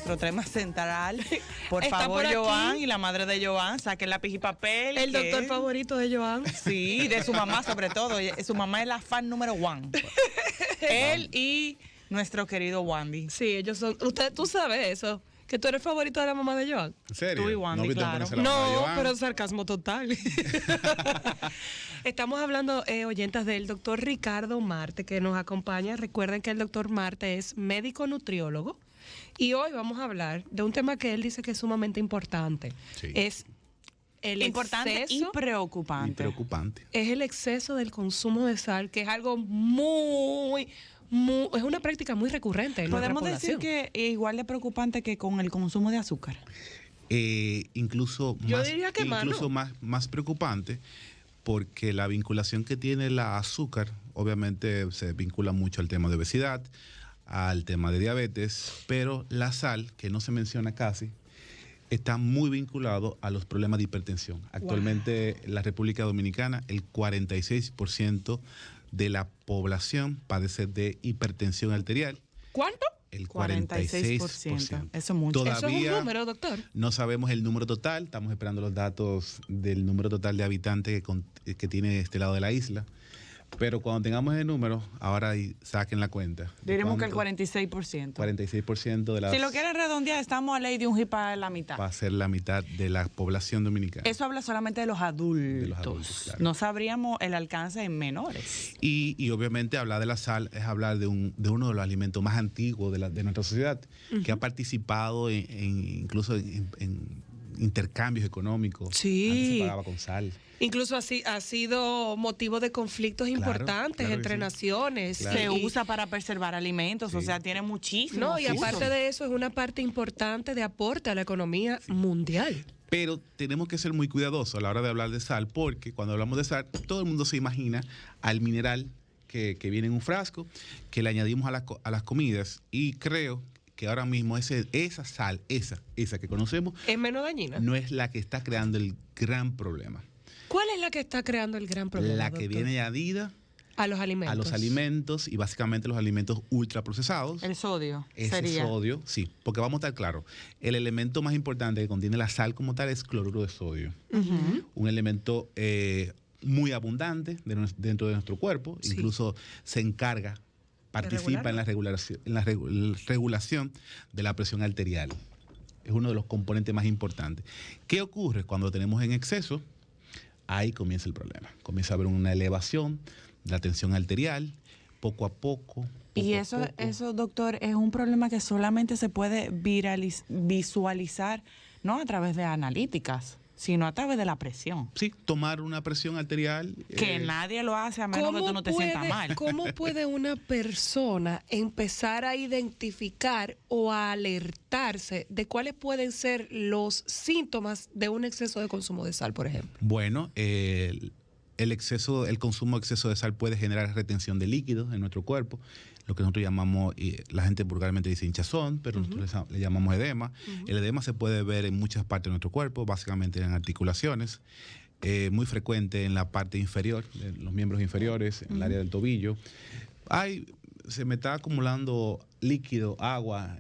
nuestro tema central. Por Está favor, por aquí. Joan y la madre de Joan, saquen lápiz y papel. El doctor que- favorito de Joan. Sí, de su mamá sobre todo. Su mamá es la fan número 1. Él y nuestro querido Wandy. Sí, ellos son. Tú sabes eso. Que tú eres favorito de la mamá de Joan. ¿En serio? Tú y Wandy, viste claro. ponerse la mano de No, Joan. pero sarcasmo total. Estamos hablando, oyentas, del doctor Ricardo Marte, que nos acompaña. Recuerden que el doctor Marte es médico nutriólogo. Y hoy vamos a hablar de un tema que él dice que es sumamente importante. Sí. Es el Importante exceso, y preocupante. Y preocupante. es el exceso del consumo de sal, que es algo es una práctica muy recurrente en nuestra Podemos decir población. que es igual de preocupante que con el consumo de azúcar. Incluso Yo más, diría que más, incluso ¿no? más preocupante, porque la vinculación que tiene la azúcar, obviamente se vincula mucho al tema de obesidad, al tema de diabetes, pero la sal, que no se menciona casi, está muy vinculado a los problemas de hipertensión. Actualmente en la República Dominicana, el 46% de la población padece de hipertensión arterial. ¿Cuánto? El 46%. 46%. Eso es mucho. Todavía Eso es un número, doctor. no sabemos el número total, estamos esperando los datos del número total de habitantes que tiene este lado de la isla. Pero cuando tengamos el número, ahora saquen la cuenta. ¿De Diremos que el cuánto? 46%. 46% de la Si lo quieren redondear, estamos a ley de un hip a la mitad. va a ser la mitad de la población dominicana. Eso habla solamente de los adultos. De los adultos, claro. No sabríamos el alcance en menores. Y obviamente hablar de la sal es hablar de uno de los alimentos más antiguos de nuestra sociedad, que ha participado incluso en intercambios económicos. Sí. Antes se pagaba con sal. Incluso así ha sido motivo de conflictos Claro, importantes claro que entre sí. naciones. Claro. Se Y- usa para preservar alimentos, o Sí. sea, tiene muchísimo. No, y aparte de eso es una parte importante de aporte a la economía mundial. Pero tenemos que ser muy cuidadosos a la hora de hablar de sal, porque cuando hablamos de sal, todo el mundo se imagina al mineral que viene en un frasco, que le añadimos a las comidas, y creo que ahora mismo esa sal, esa que conocemos, ¿Es menos dañina? no es la que está creando el gran problema. ¿Cuál es la que está creando el gran problema? La que doctor? viene añadida a los alimentos. a los alimentos, y básicamente los alimentos ultraprocesados. El sodio Ese sería. sodio, sí, porque vamos a estar claros, el elemento más importante que contiene la sal como tal es cloruro de sodio. Un elemento muy abundante dentro de nuestro cuerpo, Sí. incluso se encarga, participa en la regulación de la presión arterial. Es uno de los componentes más importantes. ¿Qué ocurre cuando lo tenemos en exceso? Ahí comienza el problema. Comienza a haber una elevación de la tensión arterial, poco a poco. Y poco a eso, poco. eso, doctor, es un problema que solamente se puede visualizar, no a través de analíticas, sino a través de la presión. Sí, tomar una presión arterial. Que nadie lo hace a menos que tú no te sientas mal. ¿Cómo puede una persona empezar a identificar o a alertarse de cuáles pueden ser los síntomas de un exceso de consumo de sal, por ejemplo? Bueno, el consumo de exceso de sal puede generar retención de líquidos en nuestro cuerpo, lo que nosotros llamamos, la gente vulgarmente dice hinchazón, pero nosotros le llamamos edema. El edema se puede ver en muchas partes de nuestro cuerpo, básicamente en articulaciones, muy frecuente en la parte inferior, en los miembros inferiores, en el área del tobillo. Se me está acumulando líquido, agua,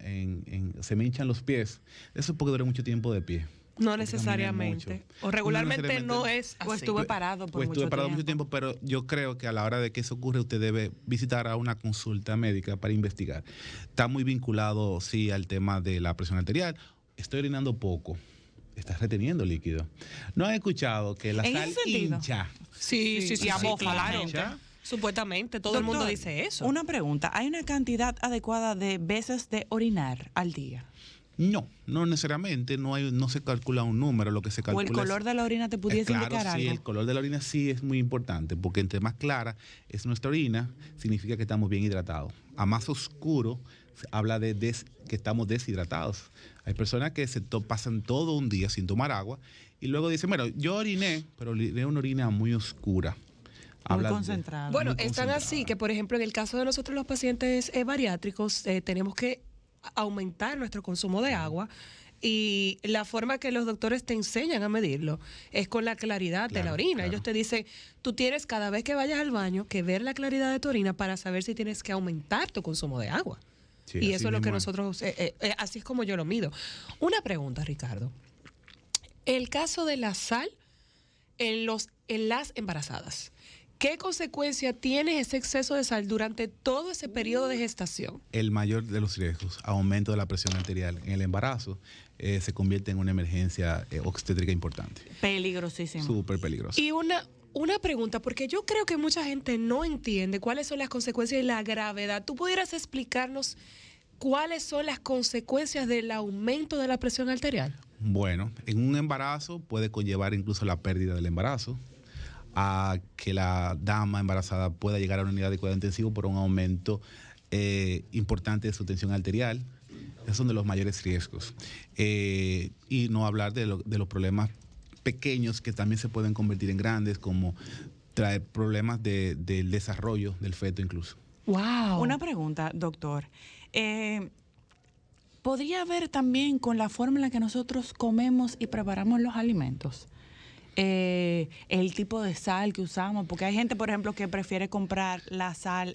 se me hinchan los pies. Eso es porque duré mucho tiempo de pie. No Porque necesariamente. caminé mucho. O regularmente No necesariamente. no es así. O estuve parado por Pues mucho estuve parado tiempo. mucho tiempo, pero yo creo que a la hora de que eso ocurre, usted debe visitar a una consulta médica para investigar. Está muy vinculado, sí, al tema de la presión arterial. Estoy orinando poco. Estás reteniendo líquido. ¿No has escuchado que la ¿En sal ese sentido? hincha? Sí, y amofa la claro. gente. Supuestamente, todo el mundo Doctor, dice eso. Una pregunta, ¿hay una cantidad adecuada de veces de orinar al día? No necesariamente, no se calcula un número, lo que se ¿O calcula el color de la orina te pudiese claro, indicar sí, algo? el color de la orina sí es muy importante, porque entre más clara es nuestra orina, significa que estamos bien hidratados. A más oscuro, habla de que estamos deshidratados. Hay personas que pasan todo un día sin tomar agua y luego dicen, bueno, yo oriné, pero oriné una orina muy oscura. Muy concentrada. Bueno, muy están concentrada. así que, por ejemplo, en el caso de nosotros los pacientes bariátricos, tenemos que aumentar nuestro consumo de agua, y la forma que los doctores te enseñan a medirlo es con la claridad de la Claro, orina. claro. Ellos te dicen, tú tienes cada vez que vayas al baño que ver la claridad de tu orina para saber si tienes que aumentar tu consumo de agua. Sí, y así eso es lo que mismo es. nosotros, así es como yo lo mido. Una pregunta, Ricardo. El caso de la sal en las embarazadas. ¿Qué consecuencia tiene ese exceso de sal durante todo ese periodo de gestación? El mayor de los riesgos, aumento de la presión arterial en el embarazo, se convierte en una emergencia obstétrica importante. Peligrosísimo. Súper peligroso. Y una pregunta, porque yo creo que mucha gente no entiende cuáles son las consecuencias y la gravedad. ¿Tú pudieras explicarnos cuáles son las consecuencias del aumento de la presión arterial? Bueno, en un embarazo puede conllevar incluso la pérdida del embarazo, a que la dama embarazada pueda llegar a una unidad de cuidado intensivo por un aumento importante de su tensión arterial. Esos son de los mayores riesgos. Y no hablar de los problemas pequeños que también se pueden convertir en grandes, como traer problemas del desarrollo del feto incluso. ¡Wow! Una pregunta, doctor. ¿Podría haber también con la forma en la que nosotros comemos y preparamos los alimentos? El tipo de sal que usamos, porque hay gente, por ejemplo, que prefiere comprar la sal,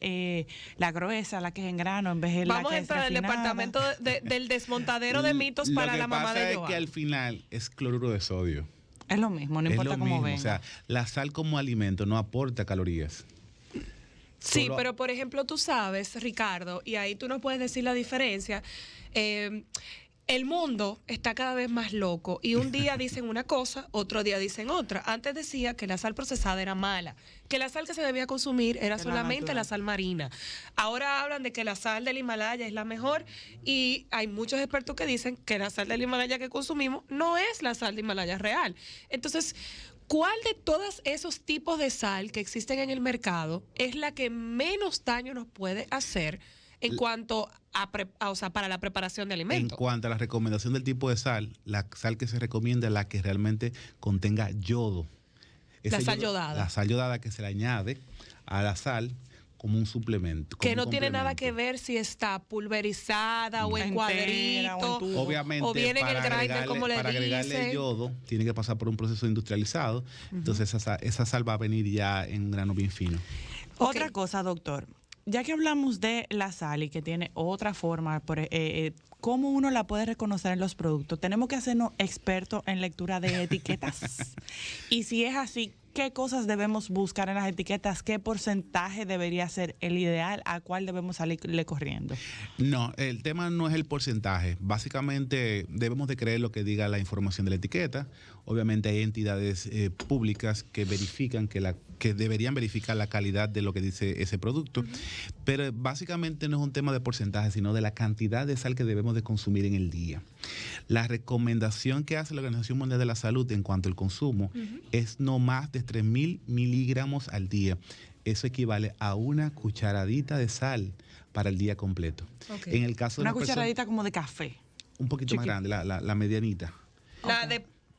la gruesa, la que es en grano, en vez de la Vamos que a es entrar al refinada. departamento del desmontadero de mitos para la mamá de Lo que pasa Joan. es que al final es cloruro de sodio. Es lo mismo, no Es importa lo cómo mismo. venga. O sea, la sal como alimento no aporta calorías. Sí, Solo- pero por ejemplo, tú sabes, Ricardo, y ahí tú nos puedes decir la diferencia. El mundo está cada vez más loco y un día dicen una cosa, otro día dicen otra. Antes decía que la sal procesada era mala, que la sal que se debía consumir era la solamente natural. la sal marina. Ahora hablan de que la sal del Himalaya es la mejor y hay muchos expertos que dicen que la sal del Himalaya que consumimos no es la sal de Himalaya real. Entonces, ¿cuál de todos esos tipos de sal que existen en el mercado es la que menos daño nos puede hacer en cuanto o sea, para la preparación de En alimentos? cuanto a la recomendación del tipo de sal, la sal que se recomienda es la que realmente contenga yodo. La sal yodada. La sal yodada que se le añade a la sal como un suplemento. Que como no un tiene nada que complemento. ver si está pulverizada o en Entera, cuadrito. o en tubo. Obviamente, O viene en el grinder, como le para agregarle dicen. yodo, tiene que pasar por un proceso industrializado. Entonces, esa sal va a venir ya en un grano bien fino. Otra Ok. cosa, doctor. Ya que hablamos de la sal y que tiene otra forma, ¿cómo uno la puede reconocer en los productos? Tenemos que hacernos expertos en lectura de etiquetas. Y si es así, ¿qué cosas debemos buscar en las etiquetas? ¿Qué porcentaje debería ser el ideal? ¿A cuál debemos salirle corriendo? No, el tema no es el porcentaje. Básicamente debemos de creer lo que diga la información de la etiqueta. Obviamente hay entidades públicas que verifican que deberían verificar la calidad de lo que dice ese producto. Pero básicamente no es un tema de porcentaje, sino de la cantidad de sal que debemos de consumir en el día. La recomendación que hace la Organización Mundial de la Salud en cuanto al consumo es no más de 3.000 miligramos al día. Eso equivale a una cucharadita de sal para el día completo. Ok. En el caso de Una las personas- cucharadita como de café. un poquito más grande, la medianita.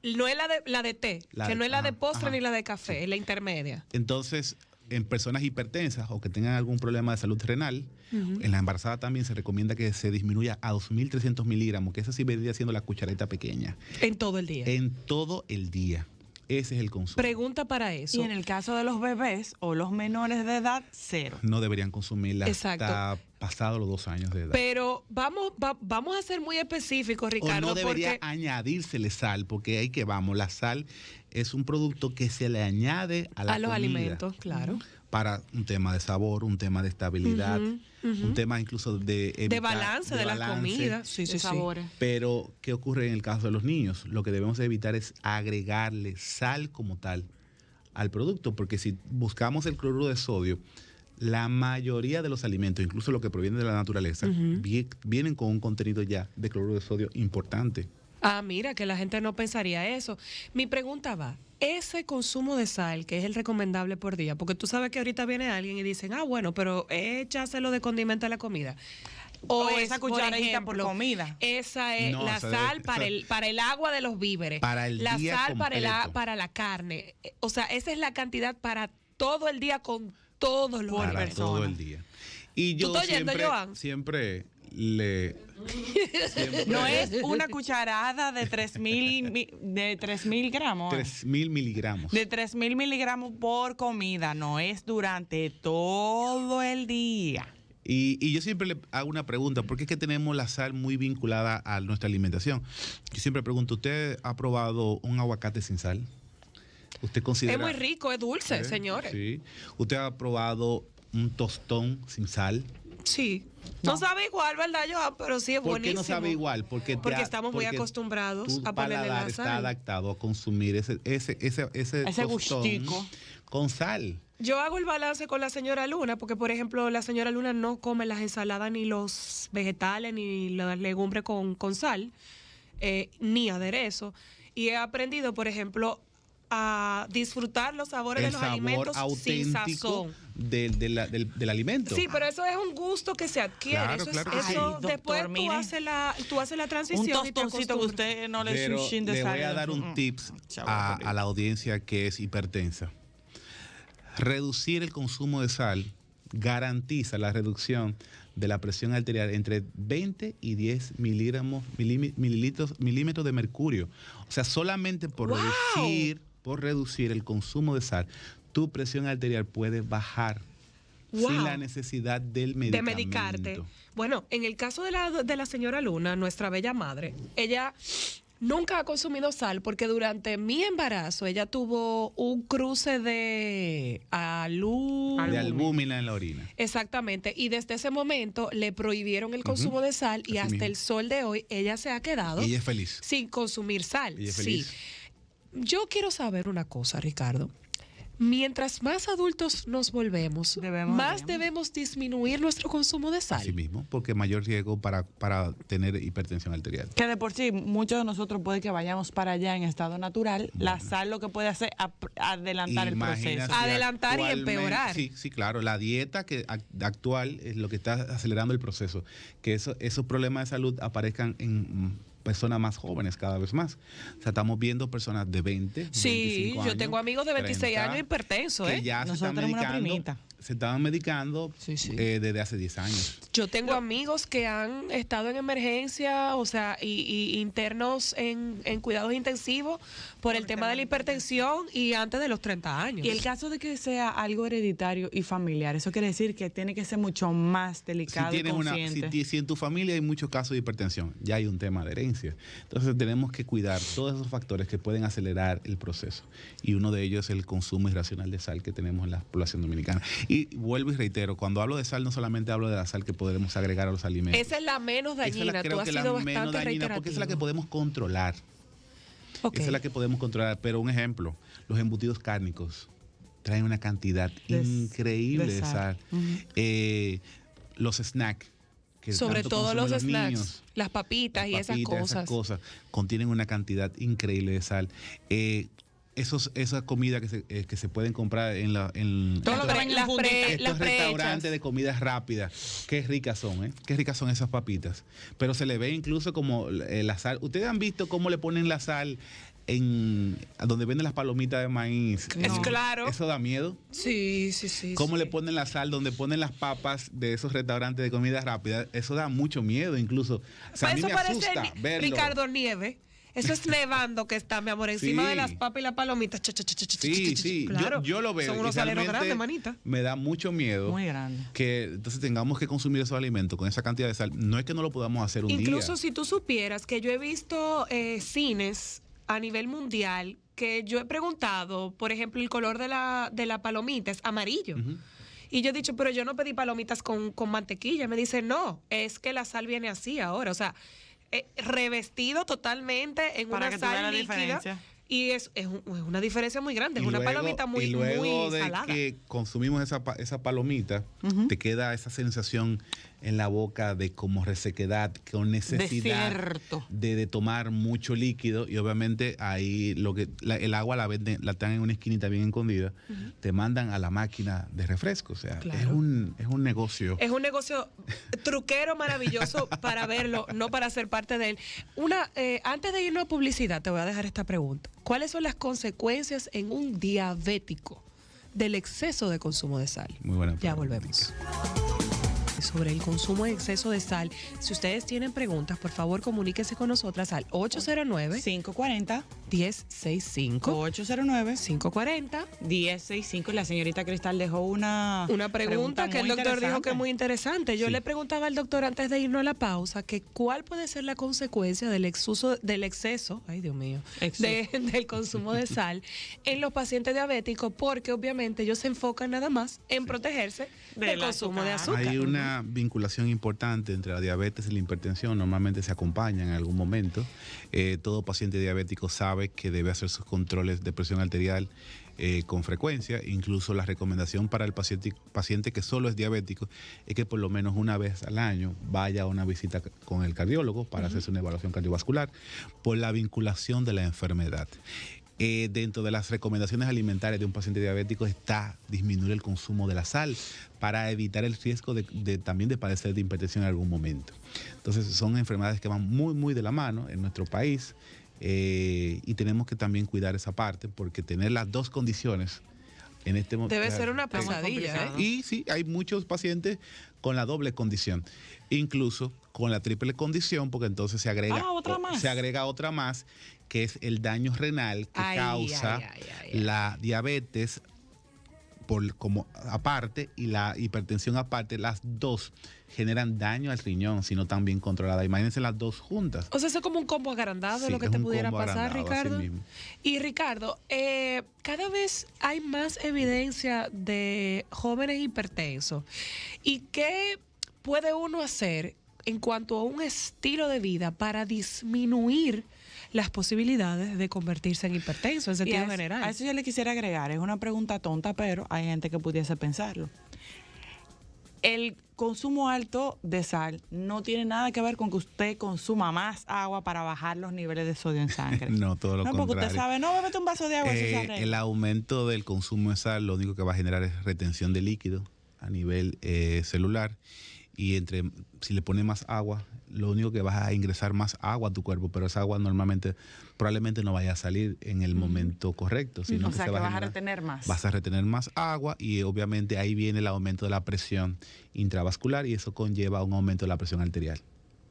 No es la de té, La que de- no es la de ajá, postre ajá. ni la de café, es la intermedia. Entonces, en personas hipertensas o que tengan algún problema de salud renal, en la embarazada también se recomienda que se disminuya a 2.300 miligramos, que esa sí vendría siendo la cucharadita pequeña, En todo el día. en todo el día. Ese es el consumo. Pregunta para eso. Y en el caso de los bebés o los menores de edad, 0. No deberían consumirla Exacto. hasta pasados los 2 años de edad. Pero vamos a ser muy específicos, O Ricardo, no debería porque añadírsele sal, porque ahí que vamos, la sal es un producto que se le añade a la a los comida alimentos, claro. para un tema de sabor, un tema de estabilidad, Ujú, ujú. un tema incluso de evitar- balance de las balance. comidas. Sí, sí, sí. sabores. Pero, ¿qué ocurre en el caso de los niños? Lo que debemos evitar es agregarle sal como tal al producto, porque si buscamos el cloruro de sodio, la mayoría de los alimentos, incluso los que provienen de la naturaleza, vienen con un contenido ya de cloruro de sodio importante. Ah, mira, que la gente no pensaría eso. Mi pregunta va, ese consumo de sal, que es el recomendable por día, porque tú sabes que ahorita viene alguien y dicen, bueno, pero échaselo de condimento a la comida. O es, esa cucharadita por ejemplo, comida. Esa es No, la esa sal debe- para esa- para el agua de los víveres. Para el la día sal completo. para la carne. O sea, esa es la cantidad para todo el día con todos los Por Para alimentos. todo el día. Y yo estás oyendo, siempre, Joan? siempre le... siempre- No es una cucharada de 3.000 gramos. 3.000 miligramos. De 3.000 miligramos por comida. No es durante todo el día. Y yo siempre le hago una pregunta, porque es que tenemos la sal muy vinculada a nuestra alimentación. Yo siempre pregunto, ¿usted ha probado un aguacate sin sal? ¿Usted considera? Es muy rico, es dulce, señores. Sí. ¿Usted ha probado un tostón sin sal? Sí. No sabe igual, ¿verdad, Joan? Pero sí es ¿Por buenísimo. qué no sabe igual? Porque estamos muy acostumbrados tu a ponerle paladar la está sal. adaptado a consumir ese tostón gustico con sal. Yo hago el balance con la señora Luna, porque, por ejemplo, la señora Luna no come las ensaladas ni los vegetales ni las legumbres con sal, ni aderezo. Y he aprendido, por ejemplo, a disfrutar los sabores de los alimentos sin sazón. Del alimento. Sí, pero eso es un gusto que se adquiere. Claro, eso claro es, que sí. eso Ay, después doctor, tú mire. haces la transición. Un tostoncito que usted no le Pero sushi de le sal. voy a dar un tips Chavo, a la audiencia que es hipertensa. Reducir el consumo de sal garantiza la reducción de la presión arterial entre 20 y 10 milímetros de mercurio. O sea, solamente por reducir el consumo de sal, tu presión arterial puede bajar sin la necesidad del medicamento. De medicarte. Bueno, en el caso de la señora Luna, nuestra bella madre, ella nunca ha consumido sal porque durante mi embarazo ella tuvo un cruce de albúmina en la orina. Exactamente, y desde ese momento le prohibieron el consumo de sal y Así hasta mismo. el sol de hoy ella se ha quedado Y ella es feliz. sin consumir sal. Ella es Sí. feliz. Yo quiero saber una cosa, Ricardo. Mientras más adultos nos volvemos, más debemos disminuir nuestro consumo de sal. Así mismo, porque mayor riesgo para tener hipertensión arterial. Que de por sí, muchos de nosotros puede que vayamos para allá en estado natural. La sal lo que puede hacer es adelantar el Imagínate proceso. Adelantar y actualmente- empeorar. Sí, claro. La dieta actual es lo que está acelerando el proceso. Que esos problemas de salud aparezcan en personas más jóvenes cada vez más. O sea, estamos viendo personas de 20, Sí, 25 años, yo tengo amigos de 26 30, años hipertensos, que ya Nosotros tenemos una primita. se estaban medicando Sí, sí. desde hace 10 años. Yo tengo amigos que han estado en emergencia, o sea, y internos en cuidados intensivos por el tema de la hipertensión y antes de los 30 años. Y el caso de que sea algo hereditario y familiar, eso quiere decir que tiene que ser mucho más delicado y consciente. Si en tu familia hay muchos casos de hipertensión, ya hay un tema de herencia. Entonces tenemos que cuidar todos esos factores que pueden acelerar el proceso. Y uno de ellos es el consumo irracional de sal que tenemos en la población dominicana. Y vuelvo y reitero, cuando hablo de sal, no solamente hablo de la sal que podemos agregar a los alimentos. Esa es la menos Esa es dañina, creo tú has que sido la bastante menos dañina, reiterativo. porque esa es la que podemos controlar. Ok. Esa es la que podemos controlar. Pero un ejemplo, los embutidos cárnicos traen una cantidad increíble de sal. Los snacks. Que Sobre tanto todo los consumen snacks, niños, las papitas y esas cosas. contienen una cantidad increíble de sal. Esas comidas que se pueden comprar en Todo lo que ven las estos restaurantes prehechas. de comidas rápidas, qué ricas son, ¿eh? Qué ricas son esas papitas. Pero se le ve incluso como la sal. ¿Ustedes han visto cómo le ponen la sal a donde venden las palomitas de maíz? Es claro. Eso da miedo. Sí. ¿Cómo sí. le ponen la sal donde ponen las papas de esos restaurantes de comida rápida? Eso da mucho miedo incluso. O sea, a mí Eso me parece asusta verlo. Ricardo Nieve. Eso es nevando que está, mi amor, encima Sí. de las papas y las palomitas. Sí. Claro. Yo lo veo. Son y unos saleros realmente grandes, manita. Me da mucho miedo Muy grande. que entonces tengamos que consumir esos alimentos con esa cantidad de sal. No es que no lo podamos hacer un Incluso día. si tú supieras que yo he visto cines a nivel mundial que yo he preguntado, por ejemplo, el color de la palomita es amarillo. Ujú. Y yo he dicho, pero yo no pedí palomitas con mantequilla. Me dice, no, es que la sal viene así ahora. O sea, revestido totalmente en Para una que tú veas sal la líquida. diferencia. Y es una diferencia muy grande. Es Y una luego- palomita muy, y luego muy de salada. que consumimos esa palomita, te queda esa sensación en la boca de como resequedad, con necesidad Desierto. de tomar mucho líquido, y obviamente ahí el agua la venden, la están en una esquinita bien escondida, te mandan a la máquina de refresco. O sea, Claro. es un negocio. Es un negocio truquero maravilloso para verlo, no para ser parte de él. Antes de irnos a publicidad, te voy a dejar esta pregunta. ¿Cuáles son las consecuencias en un diabético del exceso de consumo de sal? Muy buena Ya pregunta, volvemos. sobre el consumo en exceso de sal. Si ustedes tienen preguntas, por favor comuníquese con nosotras al 540 809-1065. 809 540. 1065. La señorita Cristal dejó una pregunta que el muy doctor dijo que es interesante. muy interesante. Yo Sí. le preguntaba al doctor antes de irnos a la pausa que cuál puede ser la consecuencia del exceso, ay Dios mío, del consumo de sal en los pacientes diabéticos, porque obviamente ellos se enfocan nada más en protegerse del consumo de azúcar. Hay una vinculación importante entre la diabetes y la hipertensión. Normalmente se acompañan en algún momento. Todo paciente diabético sabe que debe hacer sus controles de presión arterial con frecuencia. Incluso la recomendación para el paciente que solo es diabético es que por lo menos una vez al año vaya a una visita con el cardiólogo para hacerse una evaluación cardiovascular por la vinculación de la enfermedad. Dentro de las recomendaciones alimentarias de un paciente diabético está disminuir el consumo de la sal para evitar el riesgo también de padecer de hipertensión en algún momento. Entonces son enfermedades que van muy, muy de la mano en nuestro país y tenemos que también cuidar esa parte porque tener las dos condiciones en este momento Debe ser una pesadilla, ¿eh? Y sí, hay muchos pacientes con la doble condición, incluso con la triple condición, porque entonces se agrega otra más, que es el daño renal que causa la diabetes como aparte y la hipertensión aparte. Las dos generan daño al riñón si no están bien controladas. Imagínense las dos juntas. O sea, eso es como un combo agrandado, Sí, lo que es te un pudiera combo pasar, agrandado, Ricardo. así mismo. Y Ricardo, cada vez hay más evidencia de jóvenes hipertensos. ¿Y qué puede uno hacer en cuanto a un estilo de vida para disminuir las posibilidades de convertirse en hipertenso en sentido general? A eso yo le quisiera agregar, es una pregunta tonta, pero hay gente que pudiese pensarlo. El consumo alto de sal no tiene nada que ver con que usted consuma más agua para bajar los niveles de sodio en sangre. No, todo lo contrario. Porque usted sabe, no, bébete un vaso de agua. Eso se arregla. El aumento del consumo de sal lo único que va a generar es retención de líquido a nivel celular. Y si le pones más agua, lo único que vas a ingresar más agua a tu cuerpo, pero esa agua probablemente no vaya a salir en el momento correcto, sino O sea, que vas a retener más. Vas a retener más agua y obviamente ahí viene el aumento de la presión intravascular y eso conlleva un aumento de la presión arterial.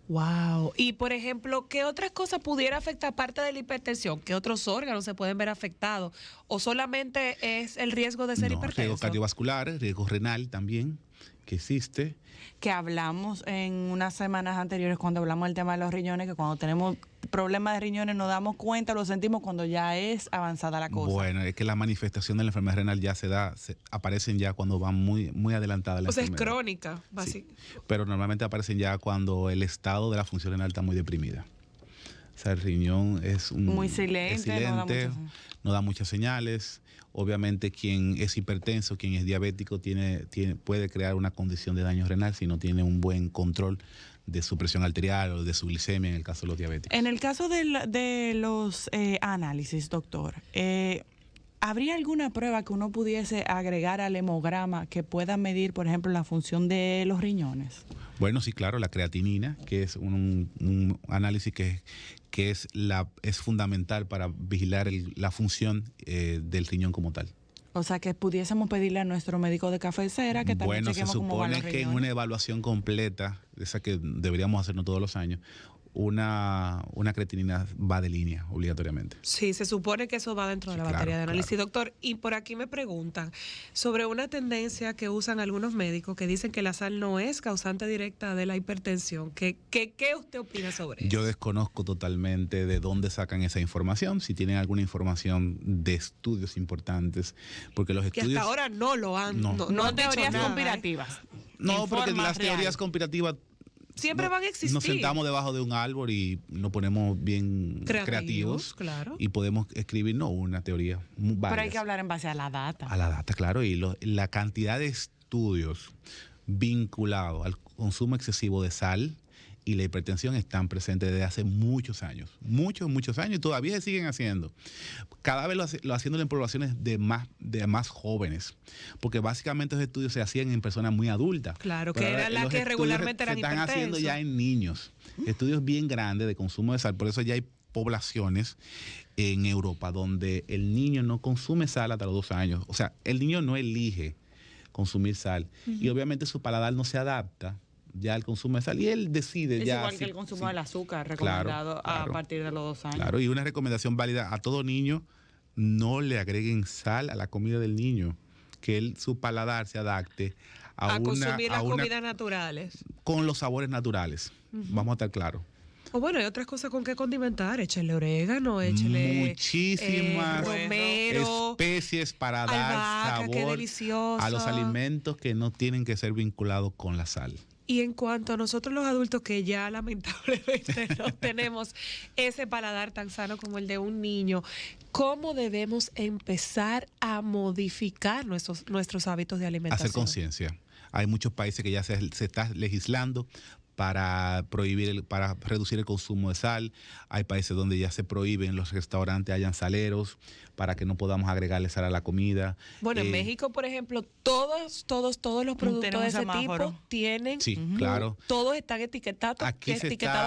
Wow. Y por ejemplo, ¿qué otras cosas pudiera afectar aparte de la hipertensión? ¿Qué otros órganos se pueden ver afectados? ¿O solamente es el riesgo de ser hipertenso? Riesgo cardiovascular, riesgo renal también, que existe. Que hablamos en unas semanas anteriores cuando hablamos del tema de los riñones, que cuando tenemos problemas de riñones nos damos cuenta, lo sentimos cuando ya es avanzada la cosa. Bueno, es que la manifestación de la enfermedad renal ya aparecen ya cuando van muy, muy adelantada la enfermedad. O sea, es crónica, básicamente. Sí, pero normalmente aparecen ya cuando el estado de la función renal está muy deprimida. O sea, el riñón es muy silente, no da muchas señales. Obviamente quien es hipertenso, quien es diabético, puede crear una condición de daño renal si no tiene un buen control de su presión arterial o de su glicemia en el caso de los diabéticos. En el caso de los análisis, doctor, ¿habría alguna prueba que uno pudiese agregar al hemograma que pueda medir, por ejemplo, la función de los riñones? Bueno, sí, claro, la creatinina, que es un análisis que es fundamental para vigilar la función del riñón como tal. O sea, que pudiésemos pedirle a nuestro médico de cabecera que también chequemos cómo van los riñones. Bueno, se supone que en una evaluación completa, esa que deberíamos hacernos todos los años, una creatinina va de línea obligatoriamente. Sí, se supone que eso va dentro de la batería de análisis. Claro. Doctor, y por aquí me preguntan sobre una tendencia que usan algunos médicos que dicen que la sal no es causante directa de la hipertensión. ¿Qué usted opina sobre eso? Yo desconozco totalmente de dónde sacan esa información, si tienen alguna información de estudios importantes, porque los estudios... Que hasta ahora no lo han... No han teorías dicho conspirativas. No, porque las teorías conspirativas... Siempre van a existir. Nos sentamos debajo de un árbol y nos ponemos bien creativos claro. Y podemos escribir una teoría. Pero hay que hablar en base a la data. A la data, claro. Y la cantidad de estudios vinculados al consumo excesivo de sal y la hipertensión están presentes desde hace muchos años. Muchos años y todavía se siguen haciendo. Cada vez lo haciendo en poblaciones de más jóvenes. Porque básicamente los estudios se hacían en personas muy adultas. Claro, que eran las que regularmente eran hipertensos. Se están haciendo ya en niños. Estudios bien grandes de consumo de sal. Por eso ya hay poblaciones en Europa donde el niño no consume sal hasta los 2 años. O sea, el niño no elige consumir sal. Y obviamente su paladar no se adapta ya al consumo de sal y él decide es ya. igual que el consumo del azúcar recomendado claro, a partir de los 2 años. Claro, y una recomendación válida a todo niño: no le agreguen sal a la comida del niño, que su paladar se adapte a consumir las comidas naturales. Con los sabores naturales. Vamos a estar claros. O bueno, hay otras cosas con que condimentar. Échale orégano, échale muchísimas romero, especies para albahaca, dar qué sabor deliciosa. a los alimentos que no tienen que ser vinculados con la sal. Y en cuanto a nosotros los adultos que ya lamentablemente no tenemos ese paladar tan sano como el de un niño, ¿cómo debemos empezar a modificar nuestros hábitos de alimentación? Hacer conciencia. Hay muchos países que ya se está legislando para para reducir el consumo de sal. Hay países donde ya se prohíben los restaurantes hayan saleros para que no podamos agregarle sal a la comida. Bueno, en México, por ejemplo, todos los productos de ese tipo tienen, sí, claro. Todos están etiquetados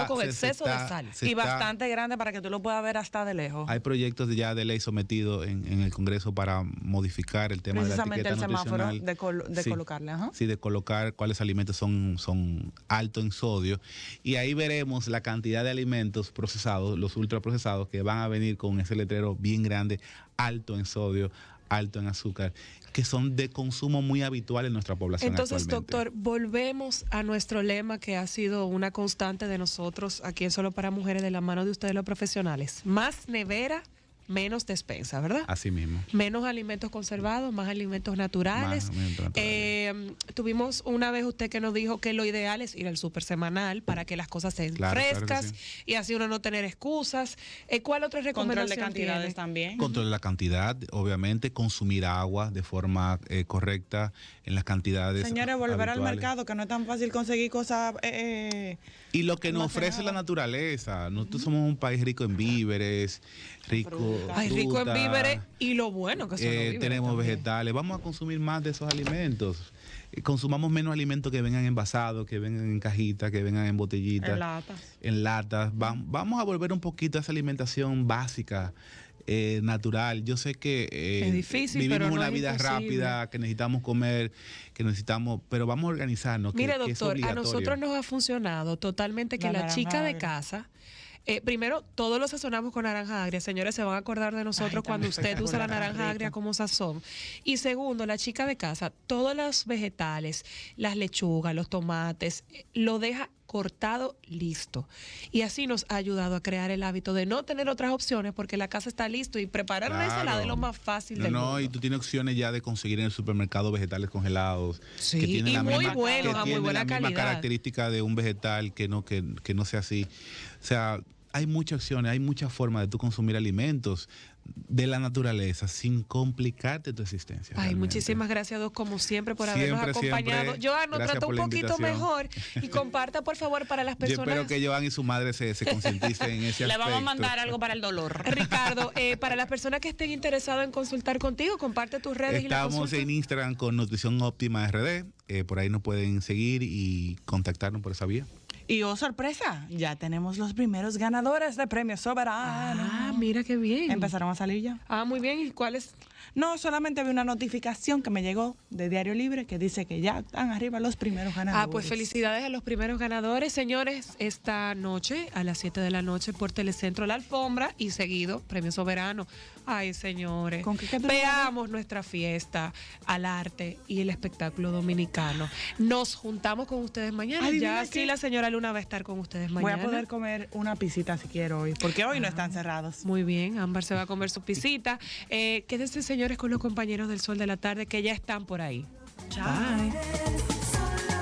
con exceso de sal. Y bastante grande para que tú lo puedas ver hasta de lejos. Hay proyectos ya de ley sometidos en el Congreso para modificar el tema de la etiqueta nutricional. Precisamente el semáforo de colocarle. Ajá. Sí, de colocar cuáles alimentos son altos en sodio. Y ahí veremos la cantidad de alimentos procesados, los ultraprocesados, que van a venir con ese letrero bien grande, alto en sodio, alto en azúcar, que son de consumo muy habitual en nuestra población. Entonces, actualmente. doctor, volvemos a nuestro lema que ha sido una constante de nosotros aquí en Solo para Mujeres, de la mano de ustedes los profesionales. Más nevera, menos despensa, ¿verdad? Así mismo. Menos alimentos conservados, más alimentos naturales. Tuvimos una vez usted que nos dijo que lo ideal es ir al súper semanal para que las cosas estén frescas, y así uno no tener excusas. ¿Cuál otra recomendación Control de cantidades tiene? también. Control de la cantidad, obviamente, consumir agua de forma correcta en las cantidades. Señores, volver habituales. al mercado, que no es tan fácil conseguir cosas. Y lo que nos ofrece la naturaleza. Nosotros somos un país rico en víveres, rico en víveres, y lo bueno que son los víveres tenemos también. vegetales. Vamos a consumir más de esos alimentos. Consumamos menos alimentos que vengan envasados, que vengan en cajitas, que vengan en botellitas, en latas. Vamos a volver un poquito a esa alimentación básica, natural. Yo sé que es difícil, vivimos pero no una es vida imposible. rápida, que necesitamos comer, pero vamos a organizarnos. Mire, que es doctor, a obligatorio. nosotros nos ha funcionado totalmente que la chica de casa, primero, todos lo sazonamos con naranja agria. Señores, se van a acordar de nosotros cuando usted usa la naranja agria como sazón. Y segundo, la chica de casa, todos los vegetales, las lechugas, los tomates, lo deja cortado, listo. Y así nos ha ayudado a crear el hábito de no tener otras opciones porque la casa está listo, y preparar una ensalada es lo más fácil del mundo. Y tú tienes opciones ya de conseguir en el supermercado vegetales congelados. Sí, que tienen y la muy misma, buenos, que a muy tienen buena la misma calidad. característica de un vegetal que no sea así. O sea, hay muchas opciones, hay muchas formas de tú consumir alimentos de la naturaleza sin complicarte tu existencia. Ay, realmente. muchísimas gracias, Doc, como siempre, por habernos acompañado. Siempre. Joan, nos Gracias trató por un la poquito invitación. mejor, y comparta, por favor, para las Yo personas. espero que Joan y su madre se concienticen en ese aspecto. Le vamos a mandar algo para el dolor. Ricardo, para las personas que estén interesadas en consultar contigo, comparte tus redes y la Estamos consulta. en Instagram con Nutrición Óptima RD. Por ahí nos pueden seguir y contactarnos por esa vía. Y oh, sorpresa, ya tenemos los primeros ganadores de Premio Soberano. Ah, mira qué bien. Empezaron a salir ya. Ah, muy bien. ¿Y cuáles? No, solamente vi una notificación que me llegó de Diario Libre que dice que ya están arriba los primeros ganadores. Ah, pues felicidades a los primeros ganadores. Señores, esta noche a las 7 de la noche por Telecentro La Alfombra, y seguido Premio Soberano. Ay, señores, ¿Con qué veamos nuestra fiesta al arte y el espectáculo dominicano. Nos juntamos con ustedes mañana. Adivina Ya qué. sí, la señora Luna va a estar con ustedes Voy mañana. a poder comer una pisita si quiero hoy, porque hoy no están cerrados. Muy bien, Ámbar se va a comer su pisita. Quédense, señores, con los compañeros del Sol de la Tarde que ya están por ahí. Chao. Bye.